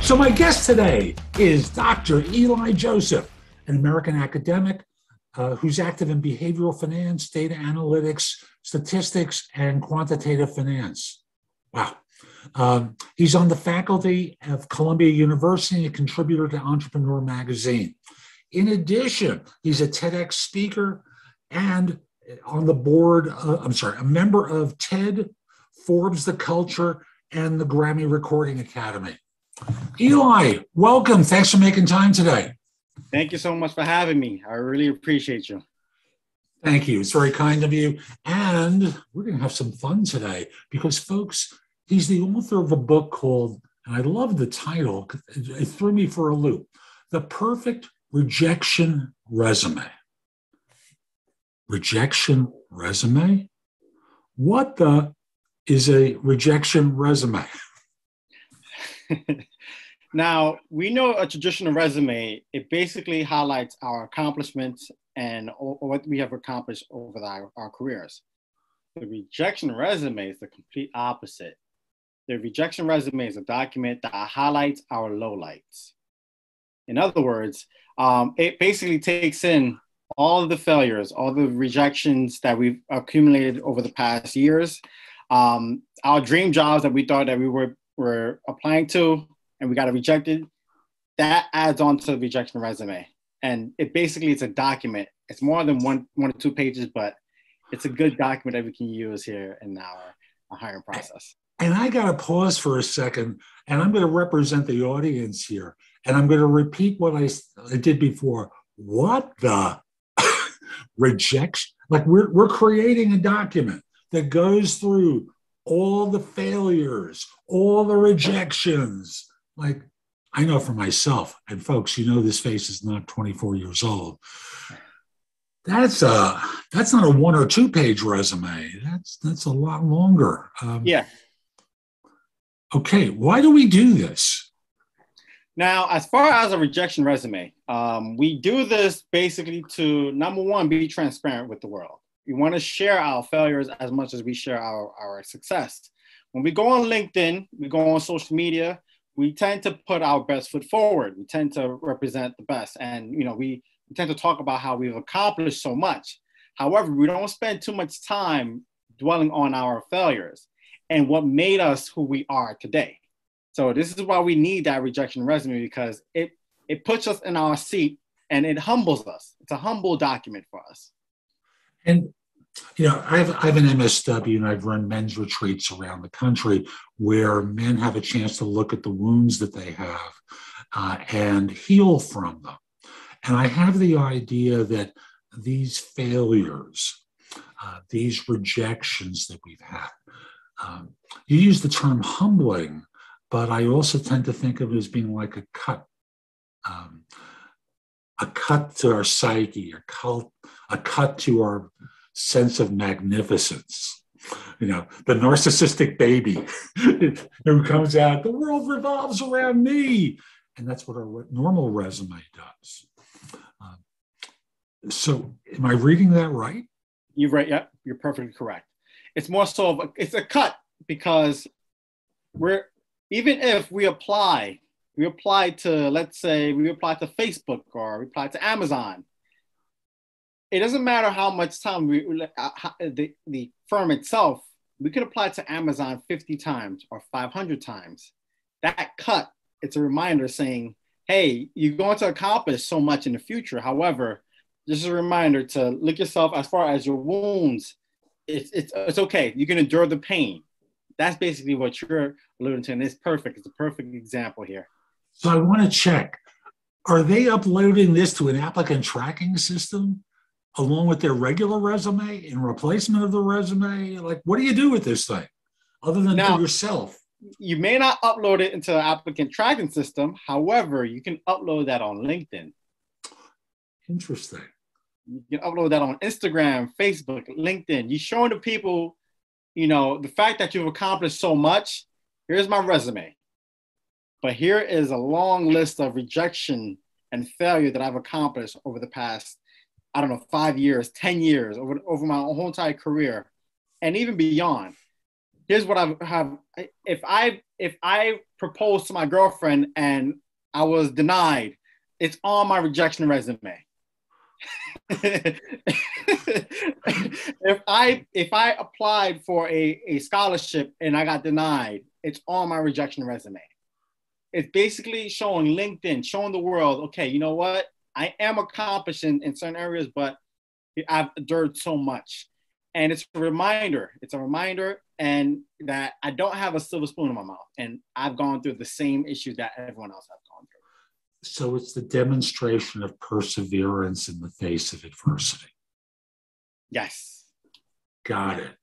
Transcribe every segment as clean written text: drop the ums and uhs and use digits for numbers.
So my guest today is Dr. Eli Joseph, an American academic who's active in behavioral finance, data analytics, statistics, and quantitative finance. Wow. He's on the faculty of Columbia University and a contributor to Entrepreneur Magazine. In addition, he's a TEDx speaker and on the board, a member of TED, Forbes the Culture, and the Grammy Recording Academy. Eli, welcome. Thanks for making time today. Thank you so much for having me. I really appreciate you. Thank you. It's very kind of you. And we're going to have some fun today because, folks, he's the author of a book called, and I love the title, it threw me for a loop, The Perfect Rejection Resume. Rejection resume? What the is a rejection resume? Now, we know a traditional resume, it basically highlights our accomplishments and what we have accomplished over our careers. The rejection resume is the complete opposite. The rejection resume is a document that highlights our lowlights. In other words, it basically takes in all of the failures, all the rejections that we've accumulated over the past years, our dream jobs that we thought that we were applying to, and we got it rejected, that adds on to the rejection resume. And it basically is a document. It's more than one or two pages, but it's a good document that we can use here in our hiring process. And I got to pause for a second, and I'm going to represent the audience here, and I'm going to repeat what I did before. What the rejection? Like we're creating a document that goes through all the failures, all the rejections. Like, I know for myself, and folks, you know this face is not 24 years old. That's not a 1 or 2 page resume. That's a lot longer. Yeah. Okay, why do we do this? Now, as far as a rejection resume, we do this basically to, number one, be transparent with the world. We want to share our failures as much as we share our success. When we go on LinkedIn, we go on social media, we tend to put our best foot forward. We tend to represent the best. And, we tend to talk about how we've accomplished so much. However, we don't spend too much time dwelling on our failures and what made us who we are today. So this is why we need that rejection resume, because it puts us in our seat and it humbles us. It's a humble document for us. And I have an MSW, and I've run men's retreats around the country where men have a chance to look at the wounds that they have and heal from them. And I have the idea that these failures, these rejections that we've had, you use the term humbling, but I also tend to think of it as being like a cut to our psyche, a cut to our sense of magnificence. The narcissistic baby who comes out, the world revolves around me. And that's what our normal resume does. So am I reading that right? You're right. Yeah, you're perfectly correct. It's more so it's a cut, because even if we apply to, let's say we apply to Facebook or we apply to Amazon, it doesn't matter how much time the firm itself, we could apply to Amazon 50 times or 500 times. That cut, it's a reminder saying, hey, you're going to accomplish so much in the future. However, this is a reminder to look yourself as far as your wounds. It's okay. You can endure the pain. That's basically what you're alluding to, and it's perfect. It's a perfect example here. So I want to check, are they uploading this to an applicant tracking system along with their regular resume in replacement of the resume? Like, what do you do with this thing other than for yourself? You may not upload it into the applicant tracking system. However, you can upload that on LinkedIn. Interesting. You can upload that on Instagram, Facebook, LinkedIn. You're showing the people, the fact that you've accomplished so much. Here's my resume. But here is a long list of rejection and failure that I've accomplished over the past, 5 years, 10 years, over my whole entire career, and even beyond. here's what I have. If I propose to my girlfriend and I was denied, it's on my rejection resume. if I applied for a scholarship and I got denied, it's on my rejection resume. It's basically showing LinkedIn, showing the world, okay, you know what? I am accomplished in certain areas, but I've endured so much. And it's a reminder. It's a reminder, and that I don't have a silver spoon in my mouth, and I've gone through the same issues that everyone else has gone through. So it's the demonstration of perseverance in the face of adversity. Yes. Got it.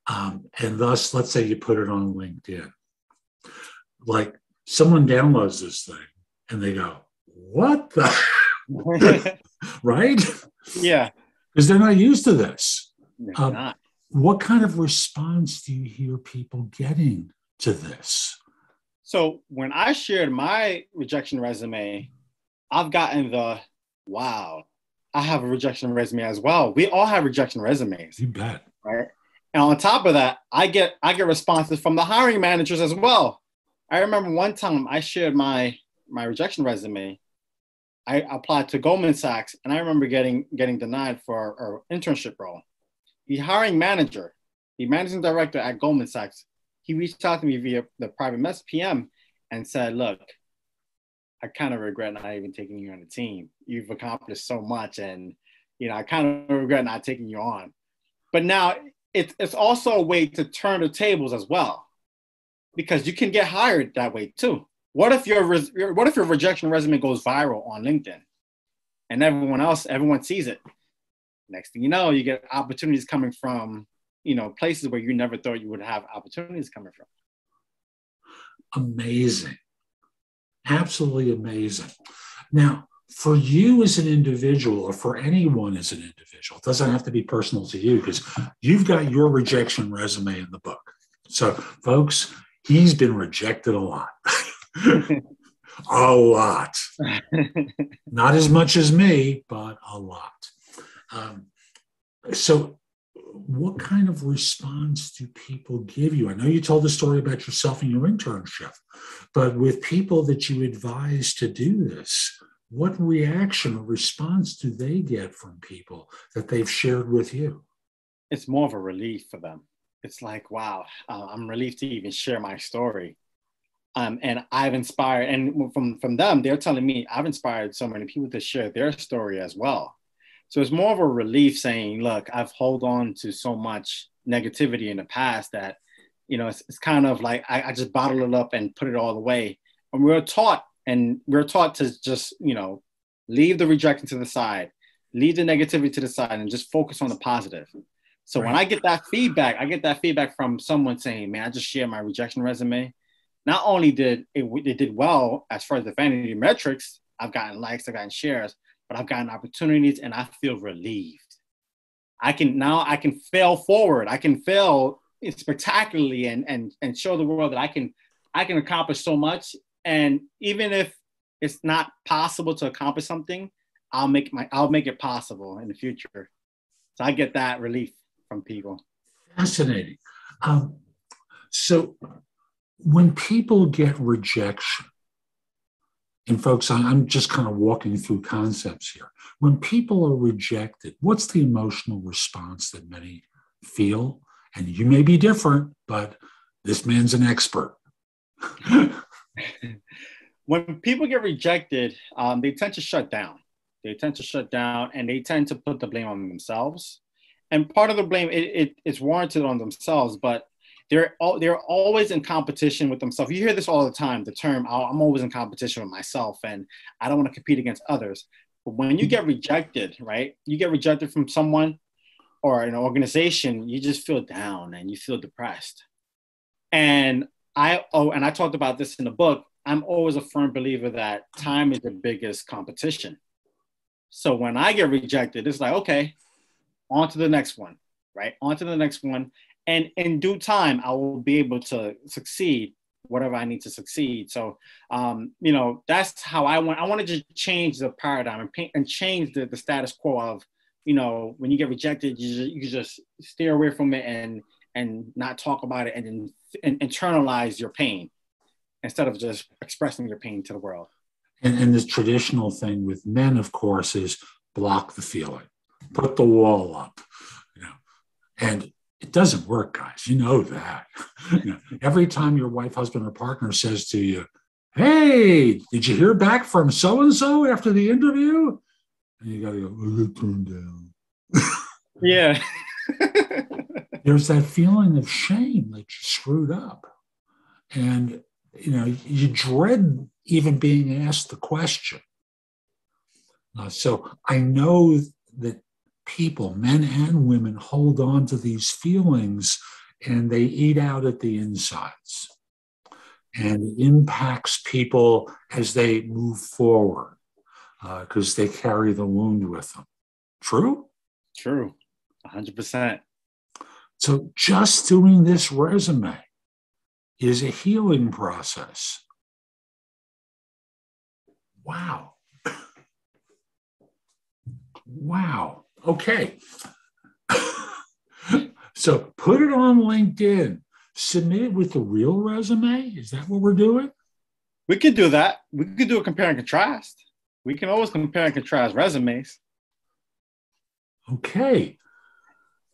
And thus, let's say you put it on LinkedIn. Like someone downloads this thing and they go, what the? Right? Yeah. Because they're not used to this. Not. What kind of response do you hear people getting to this? So when I shared my rejection resume, I've gotten the, wow, I have a rejection resume as well. We all have rejection resumes. You bet. Right. And on top of that, I get responses from the hiring managers as well. I remember one time I shared my rejection resume. I applied to Goldman Sachs, and I remember getting denied for an internship role. The hiring manager, the managing director at Goldman Sachs, he reached out to me via the private message PM and said, look, I kind of regret not even taking you on the team. You've accomplished so much, and I kind of regret not taking you on. But now it's also a way to turn the tables as well, because you can get hired that way too. What if your rejection resume goes viral on LinkedIn and everyone sees it? Next thing you know, you get opportunities coming from, places where you never thought you would have opportunities coming from. Amazing. Absolutely amazing. Now, for you as an individual, or for anyone as an individual, it doesn't have to be personal to you, because you've got your rejection resume in the book. So, folks, he's been rejected a lot. A lot. Not as much as me, but a lot. So what kind of response do people give you? I know you told the story about yourself and your internship, but with people that you advise to do this, what reaction or response do they get from people that they've shared with you? It's more of a relief for them. It's like, wow, I'm relieved to even share my story. And I've inspired, and from them, they're telling me I've inspired so many people to share their story as well. So it's more of a relief saying, look, I've held on to so much negativity in the past that, it's kind of like I just bottle it up and put it all away. And we're taught to just, leave the rejection to the side, leave the negativity to the side, and just focus on the positive. So when I get that feedback from someone saying, man, I just shared my rejection resume. Not only did it did well as far as the vanity metrics, I've gotten likes, I've gotten shares, but I've gotten opportunities, and I feel relieved. I can fail forward. I can fail spectacularly and show the world that I can accomplish so much. And even if it's not possible to accomplish something, I'll make it possible in the future. So I get that relief from people. Fascinating. So when people get rejection, and folks, I'm just kind of walking through concepts here. When people are rejected, what's the emotional response that many feel? And you may be different, but this man's an expert. When people get rejected, they tend to shut down. And they tend to put the blame on themselves. And part of the blame, it's warranted on themselves, but they're always in competition with themselves. You hear this all the time, the term, I'm always in competition with myself and I don't want to compete against others. But when you get rejected, right? You get rejected from someone or an organization, you just feel down and you feel depressed. And I talked about this in the book. I'm always a firm believer that time is the biggest competition. So when I get rejected, it's like, okay, on to the next one, right? On to the next one. And in due time, I will be able to succeed, whatever I need to succeed. So, that's how I wanted to change the paradigm and change the status quo of, when you get rejected, you just steer away from it and not talk about it and then internalize your pain instead of just expressing your pain to the world. And this traditional thing with men, of course, is block the feeling, put the wall up, you know, and it doesn't work, guys. You know that. You know, every time your wife, husband, or partner says to you, "Hey, did you hear back from so-and-so after the interview?" And you got to go, "Oh, get turned down." Yeah. There's that feeling of shame that you screwed up. And, you know, you dread even being asked the question. So I know that people, men and women, hold on to these feelings and they eat out at the insides. And it impacts people as they move forward because they carry the wound with them. True? True. 100%. So just doing this resume is a healing process. Wow. Wow. Okay. So put it on LinkedIn. Submit it with the real resume. Is that what we're doing? We could do that. We could do a compare and contrast. We can always compare and contrast resumes. Okay.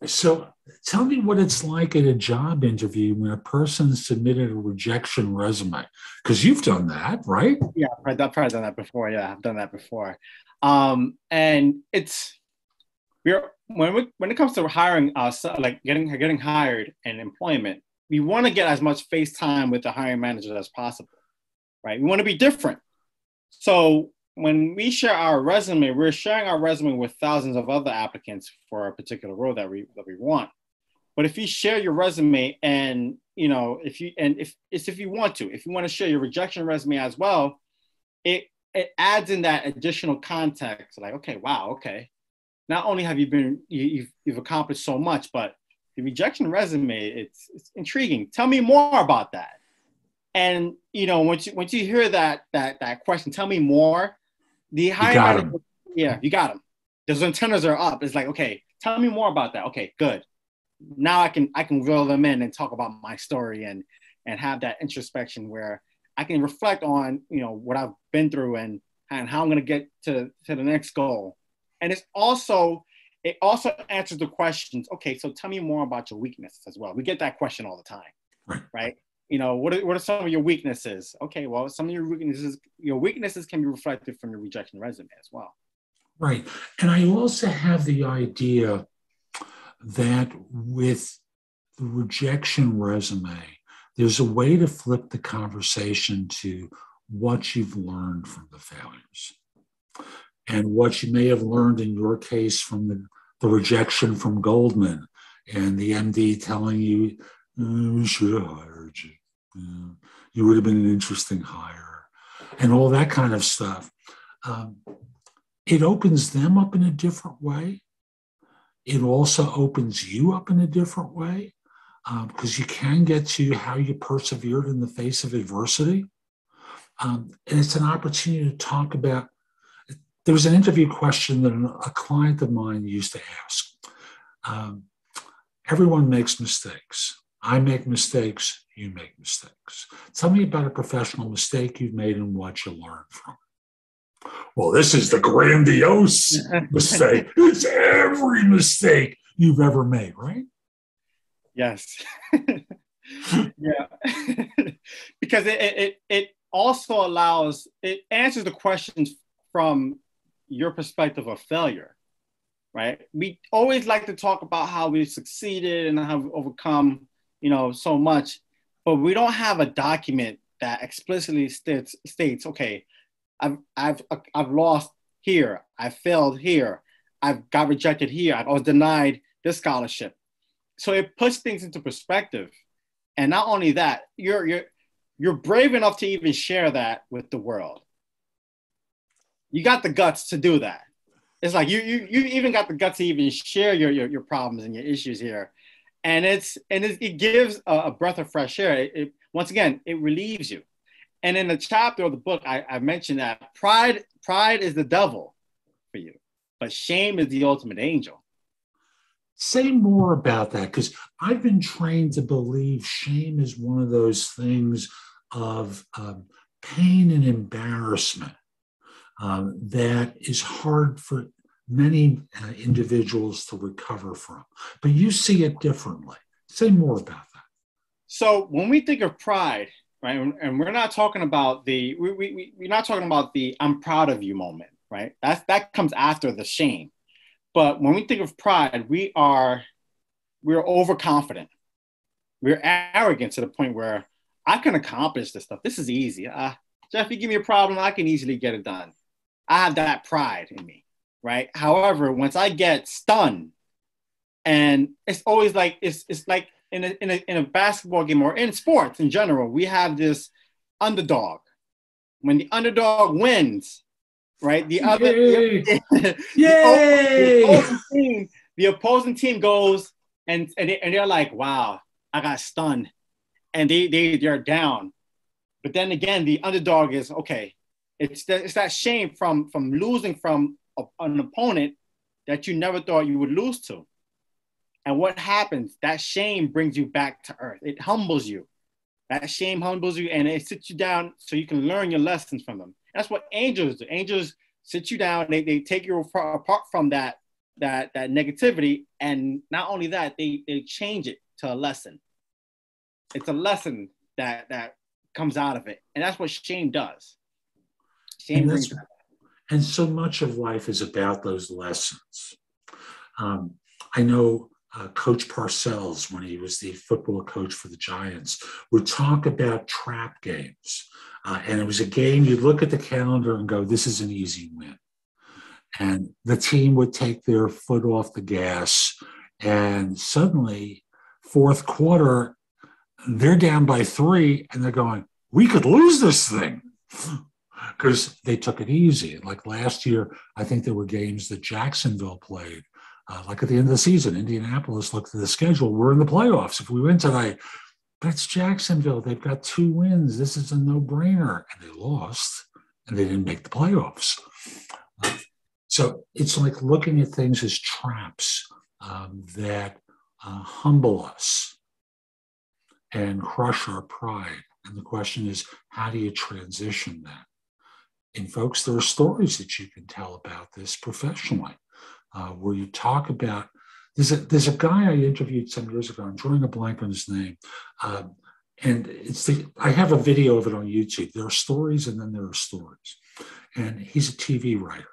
So tell me what it's like at a job interview when a person submitted a rejection resume, because you've done that, right? Yeah, I've probably done that before. Yeah, I've done that before. And it's when it comes to hiring us, like getting hired and employment, we want to get as much face time with the hiring manager as possible, right? We want to be different. So when we share our resume, we're sharing our resume with thousands of other applicants for a particular role that we want. But if you share your resume and, you know, if you want to share your rejection resume as well, it adds in that additional context. Like, okay, wow, okay. Not only have you've accomplished so much, but the rejection resume, it's intriguing. Tell me more about that. And, you know, once you hear that question, tell me more. The hiring manager, yeah, you got them. Those antennas are up. It's like, okay, tell me more about that. Okay, good. Now I can reel them in and talk about my story and have that introspection where I can reflect on, you know, what I've been through and how I'm going to get to the next goal. And it also answers the questions. Okay, so tell me more about your weaknesses as well. We get that question all the time, right? You know, what are some of your weaknesses? Okay, well, some of your weaknesses can be reflected from your rejection resume as well. Right. And I also have the idea that with the rejection resume, there's a way to flip the conversation to what you've learned from the failures and what you may have learned in your case from the rejection from Goldman and the MD telling you, we should have hired you. You would have been an interesting hire and all that kind of stuff. It opens them up in a different way. It also opens you up in a different way because you can get to how you persevered in the face of adversity. And it's an opportunity to talk about. There was an interview question that a client of mine used to ask. Everyone makes mistakes. I make mistakes, you make mistakes. Tell me about a professional mistake you've made and what you learned from it. Well, this is the grandiose mistake. It's every mistake you've ever made, right? Yes. Yeah. Because it also it answers the questions from your perspective of failure, right? We always like to talk about how we succeeded and how we overcome, you know, so much, but we don't have a document that explicitly states, okay, I've lost here, I failed here, I've got rejected here, I was denied this scholarship. So it puts things into perspective. And not only that, you're brave enough to even share that with the world. You got the guts to do that. It's like you even got the guts to even share your problems and your issues here. And it gives a breath of fresh air. Once again, it relieves you. And in the chapter of the book, I mentioned that pride is the devil for you, but shame is the ultimate angel. Say more about that, because I've been trained to believe shame is one of those things of pain and embarrassment that is hard for many individuals to recover from. But you see it differently. Say more about that. So when we think of pride, right, and we're not talking about we're not talking about the "I'm proud of you" moment, right? That comes after the shame. But when we think of pride, we're overconfident. We're arrogant to the point where I can accomplish this stuff. This is easy. Jeff, you give me a problem, I can easily get it done. I have that pride in me, right? However, once I get stunned, and it's always like it's like in a basketball game or in sports in general, we have this underdog. When the underdog wins, right? The opposing team goes and they're like, wow, I got stunned, and they're down. But then again, the underdog is okay. It's that shame from losing from an opponent that you never thought you would lose to. And what happens? That shame brings you back to earth. It humbles you. That shame humbles you, and it sits you down so you can learn your lessons from them. That's what angels do. Angels sit you down. They take you apart from that negativity, and not only that, they change it to a lesson. It's a lesson that comes out of it, and that's what shame does. Shame brings that. And so much of life is about those lessons. I know Coach Parcells, when he was the football coach for the Giants, would talk about trap games. And it was a game, you'd look at the calendar and go, this is an easy win. And the team would take their foot off the gas. And suddenly, fourth quarter, they're down by 3, and they're going, we could lose this thing. Because they took it easy. Like last year, I think there were games that Jacksonville played. Like at the end of the season, Indianapolis looked at the schedule. We're in the playoffs. If we win tonight, but it's Jacksonville. They've got 2 wins. This is a no-brainer. And they lost, and they didn't make the playoffs. So it's like looking at things as traps that humble us and crush our pride. And the question is, how do you transition that? And folks, there are stories that you can tell about this professionally, where you talk about, there's a guy I interviewed some years ago, I'm drawing a blank on his name, and I have a video of it on YouTube. There are stories and then there are stories. And he's a TV writer,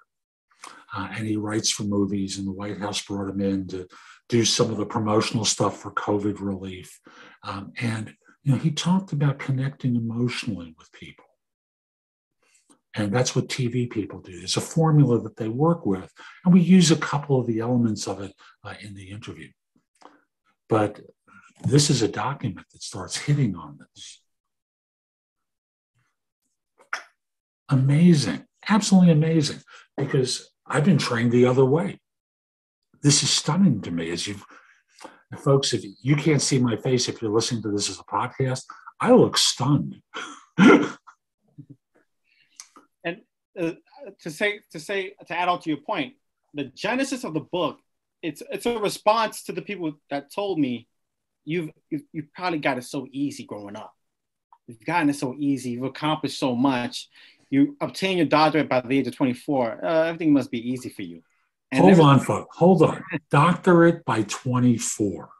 and he writes for movies, and the White House brought him in to do some of the promotional stuff for COVID relief. And he talked about connecting emotionally with people. And that's what TV people do. There's a formula that they work with, and we use a couple of the elements of it in the interview. But this is a document that starts hitting on this. Amazing, absolutely amazing, because I've been trained the other way. This is stunning to me. Folks, if you can't see my face, if you're listening to this as a podcast, I look stunned. To add on to your point, the genesis of the book, it's a response to the people that told me, you've probably got it so easy growing up. You've gotten it so easy. You've accomplished so much. You obtain your doctorate by the age of 24. Everything must be easy for you. And hold on, folks. Hold on. Doctorate by 24.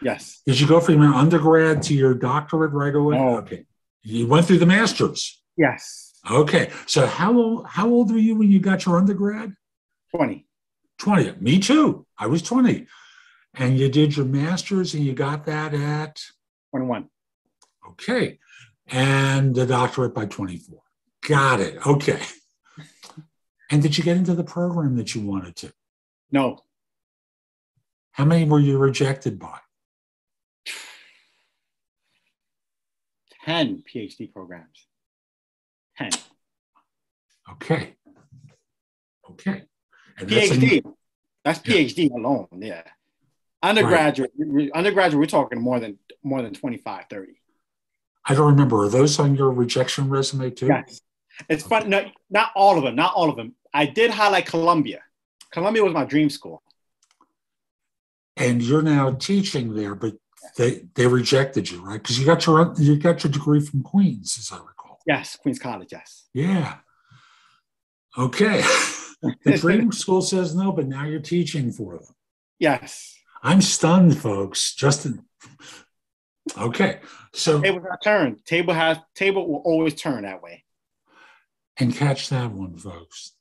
Yes. Did you go from your undergrad to your doctorate right away? No. Okay. You went through the master's. Yes. Okay. So how old were you when you got your undergrad? 20. 20. Me too. I was 20. And you did your master's and you got that at? 21. Okay. And the doctorate by 24. Got it. Okay. And did you get into the program that you wanted to? No. How many were you rejected by? 10 PhD programs. 10. Okay. And PhD. That's PhD alone. Yeah. Undergraduate. Right. Undergraduate, we're talking more than 25, 30. I don't remember. Are those on your rejection resume too? Yes. It's fun. No, not all of them. Not all of them. I did highlight Columbia. Columbia was my dream school. And you're now teaching there, but they rejected you, right? Because you got your degree from Queens, as I recall. Yes, Queens College, yes. Yeah. Okay. The dream school says no, but now you're teaching for them. Yes. I'm stunned, folks. Justin. Okay. So Table has turned. Table will always turn that way. And catch that one, folks.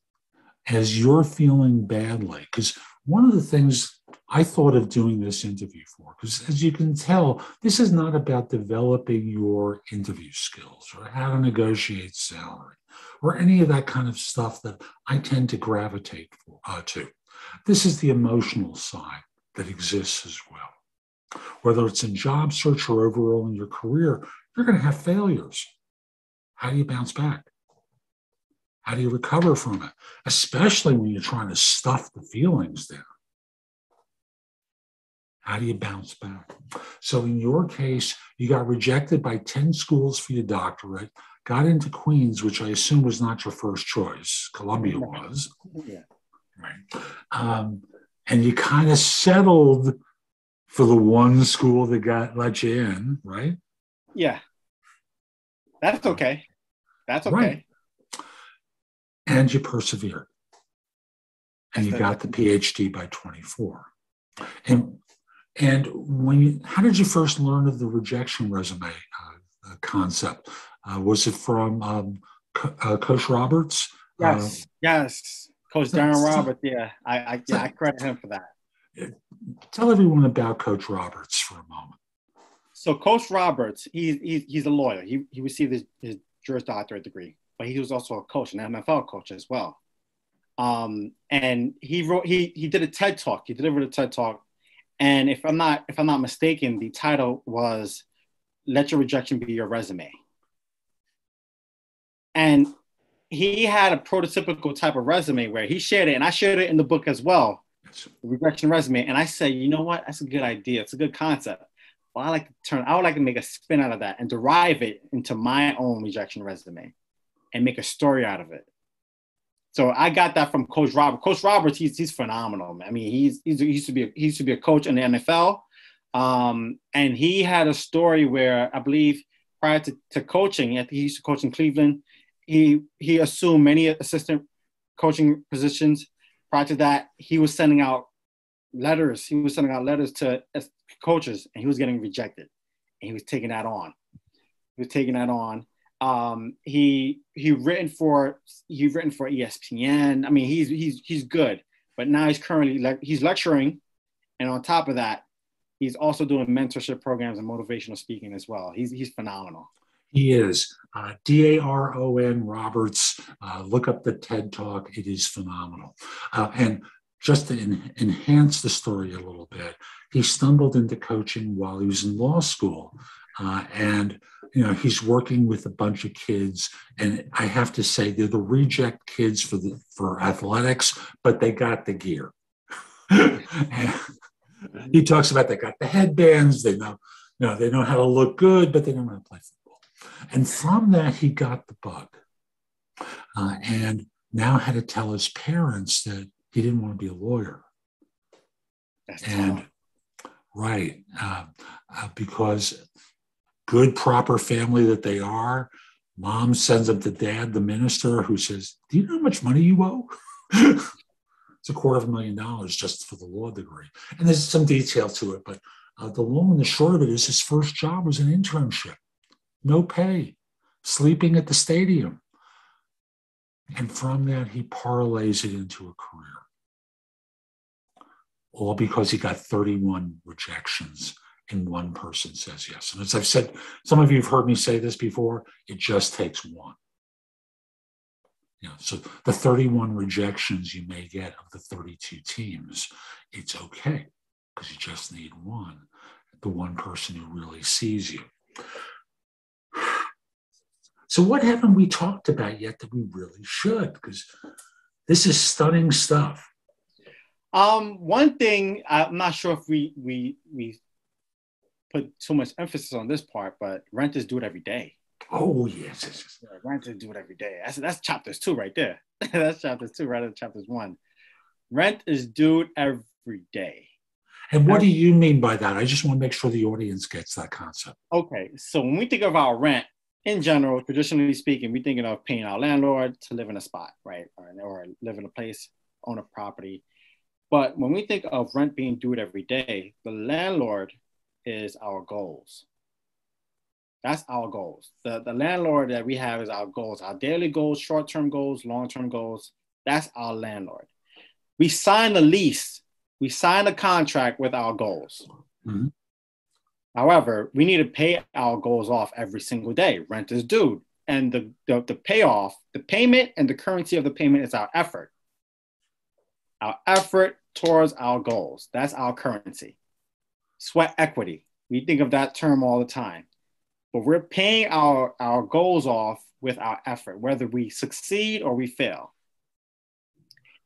As you're feeling badly, because one of the things I thought of doing this interview for, because as you can tell, this is not about developing your interview skills or how to negotiate salary or any of that kind of stuff that I tend to gravitate to. This is the emotional side that exists as well. Whether it's in job search or overall in your career, you're going to have failures. How do you bounce back? How do you recover from it? Especially when you're trying to stuff the feelings down. How do you bounce back? So in your case, you got rejected by 10 schools for your doctorate, got into Queens, which I assume was not your first choice. Columbia was. Yeah. Right. And you kind of settled for the one school that let you in, right? Yeah. That's okay. That's okay. Right. And you persevered. And you got the PhD by 24. And how did you first learn of the rejection resume concept? Was it from Coach Roberts? Yes, yes. Coach Darren Roberts, yeah. I credit him for that. Tell everyone about Coach Roberts for a moment. So Coach Roberts, he's a lawyer. He received his Juris Doctorate degree, but he was also a coach, an NFL coach as well. And he did a TED Talk. He delivered a TED Talk. And if I'm not mistaken, the title was "Let Your Rejection Be Your Resume." And he had a prototypical type of resume where he shared it, and I shared it in the book as well, the rejection resume. And I said, you know what? That's a good idea. It's a good concept. Well, I would like to make a spin out of that and derive it into my own rejection resume and make a story out of it. So I got that from Coach Roberts. Coach Roberts, he's phenomenal. I mean, he used to be a coach in the NFL, and he had a story where I believe prior to coaching, he used to coach in Cleveland. He assumed many assistant coaching positions. Prior to that, he was sending out letters. He was sending out letters to coaches, and he was getting rejected, and he was taking that on. He written for ESPN. I mean, he's good, but now he's currently he's lecturing, and on top of that, he's also doing mentorship programs and motivational speaking as well. He's phenomenal. He is. Daron Roberts. Look up the TED Talk. It is phenomenal. And just to enhance the story a little bit, he stumbled into coaching while he was in law school. And he's working with a bunch of kids, and I have to say they're the reject kids for athletics, but they got the gear. He talks about they got the headbands, they know how to look good, but they don't know how to play football. And from that, he got the bug, and now had to tell his parents that he didn't want to be a lawyer. Right, because good, proper family that they are, mom sends them to dad, the minister, who says, do you know how much money you owe? It's $250,000 just for the law degree. And there's some detail to it, but the long and the short of it is his first job was an internship, no pay, sleeping at the stadium. And from that, he parlays it into a career. All because he got 31 rejections and one person says yes. And as I've said, some of you have heard me say this before, it just takes one. So the 31 rejections you may get of the 32 teams, it's okay because you just need one, the one person who really sees you. So what haven't we talked about yet that we really should? Because this is stunning stuff. One thing, I'm not sure if we put too much emphasis on this part, but renters do it every day. Oh, yes. Yeah, renters do it every day. That's chapters 2 right there. That's chapters 2 rather than chapters 1. Rent is due every day. And what do you mean by that? I just want to make sure the audience gets that concept. Okay, so when we think of our rent, in general, traditionally speaking, we're thinking of paying our landlord to live in a spot, right? Or live in a place, own a property. But when we think of rent being due every day, the landlord is our goals. That's our goals. The landlord that we have is our goals, our daily goals, short-term goals, long-term goals. That's our landlord. We sign a lease. We sign a contract with our goals. Mm-hmm. However, we need to pay our goals off every single day. Rent is due. And the payoff, the payment and the currency of the payment is our effort. Our effort towards our goals. That's our currency. Sweat equity. We think of that term all the time. But we're paying our goals off with our effort, whether we succeed or we fail.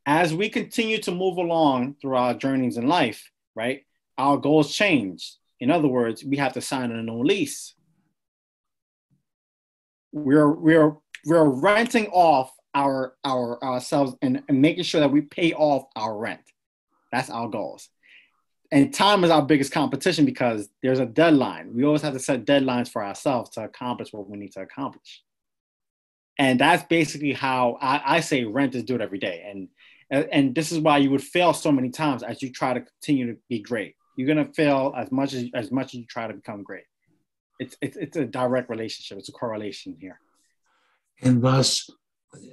As we continue to move along through our journeys in life, right, our goals change. In other words, we have to sign a new lease. We're renting off ourselves and making sure that we pay off our rent. That's our goals. And time is our biggest competition because there's a deadline. We always have to set deadlines for ourselves to accomplish what we need to accomplish. And that's basically how I say rent is due every day. And this is why you would fail so many times as you try to continue to be great. You're gonna fail as much as you try to become great. It's a direct relationship. It's a correlation here. And thus,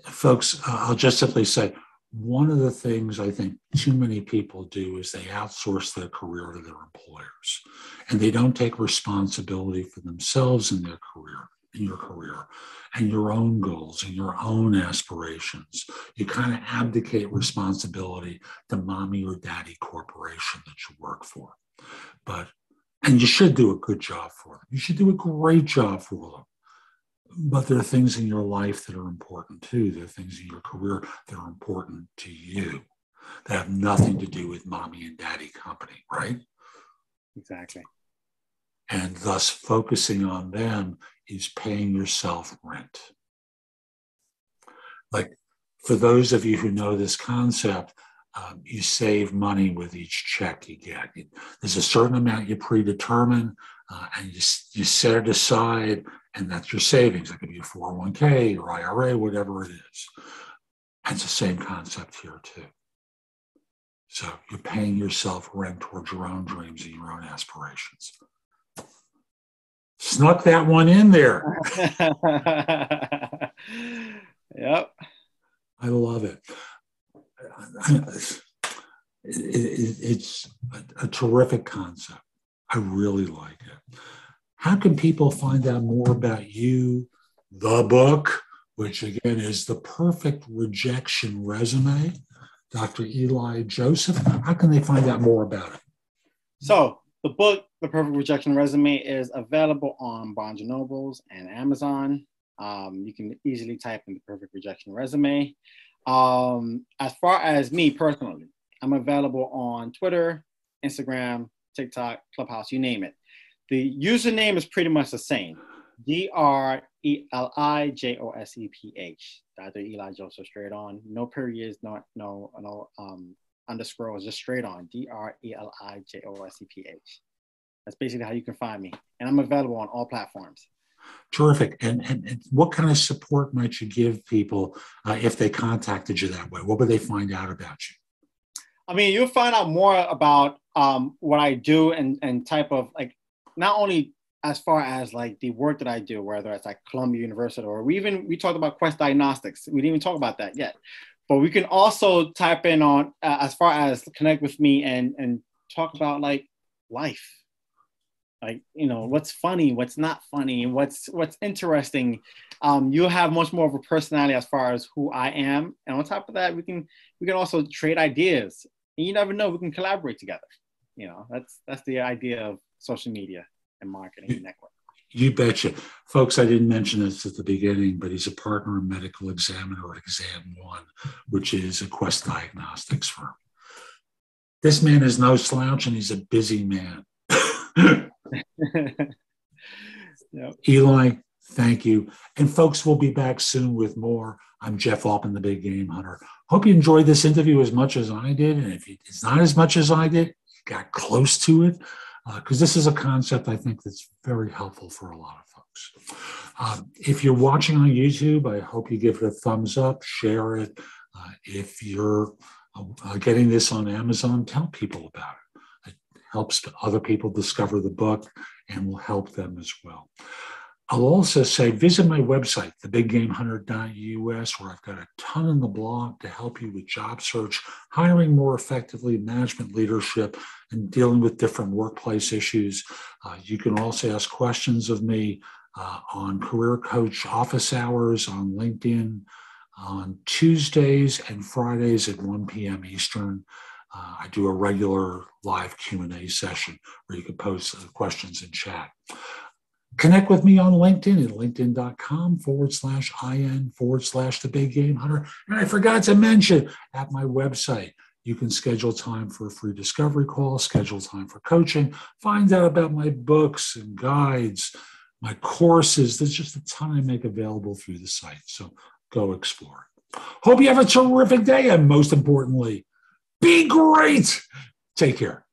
folks, I'll just simply say, one of the things I think too many people do is they outsource their career to their employers, and they don't take responsibility for themselves in their career, in your career, and your own goals and your own aspirations. You kind of abdicate responsibility to mommy or daddy corporation that you work for. And you should do a good job for them. You should do a great job for them. But there are things in your life that are important too. There are things in your career that are important to you that have nothing to do with mommy and daddy company, right? Exactly. And thus focusing on them is paying yourself rent. Like, for those of you who know this concept, you save money with each check you get. There's a certain amount you predetermine, and you set it aside, and that's your savings. It could be a 401k or IRA, whatever it is. And it's the same concept here too. So you're paying yourself rent towards your own dreams and your own aspirations. Snuck that one in there. Yep. I love it. It's a terrific concept. I really like it. How can people find out more about you, the book, which again is The Perfect Rejection Resume, Dr. Eli Joseph? How can they find out more about it? So the book, The Perfect Rejection Resume, is available on Barnes & Nobles and Amazon. You can easily type in The Perfect Rejection Resume. As far as me personally, I'm available on Twitter, Instagram, TikTok, Clubhouse, you name it. The username is pretty much the same. DrElijoseph. Dr. Eli Joseph, straight on. No periods, no underscores, just straight on. DrElijoseph. That's basically how you can find me. And I'm available on all platforms. Terrific. And what kind of support might you give people if they contacted you that way? What would they find out about you? I mean, you'll find out more about what I do and type of, like, not only as far as like the work that I do, whether it's like Columbia University, or we talked about Quest Diagnostics. We didn't even talk about that yet. But we can also type in on as far as connect with me and talk about like life. Like, you know, what's funny, what's not funny, what's interesting. You'll have much more of a personality as far as who I am. And on top of that, we can also trade ideas. And you never know, we can collaborate together. You know, that's the idea of social media and marketing network. You betcha. Folks, I didn't mention this at the beginning, but he's a partner and medical examiner at Exam One, which is a Quest Diagnostics firm. This man is no slouch, and he's a busy man. Yep. Eli, thank you. And folks, we'll be back soon with more. I'm Jeff Altman, the Big Game Hunter. Hope you enjoyed this interview as much as I did. And if it's not as much as I did, got close to it, because this is a concept I think that's very helpful for a lot of folks. If you're watching on YouTube, I hope you give it a thumbs up, share it. If you're getting this on Amazon, tell people about it. It helps other people discover the book and will help them as well. I'll also say, visit my website, thebiggamehunter.us, where I've got a ton in the blog to help you with job search, hiring more effectively, management leadership, and dealing with different workplace issues. You can also ask questions of me on Career Coach office hours on LinkedIn on Tuesdays and Fridays at 1 p.m. Eastern. I do a regular live Q&A session where you can post questions in chat. Connect with me on LinkedIn at linkedin.com/IN/The Big Game Hunter. And I forgot to mention, at my website, you can schedule time for a free discovery call, schedule time for coaching, find out about my books and guides, my courses. There's just a ton I make available through the site. So go explore. Hope you have a terrific day. And most importantly, be great. Take care.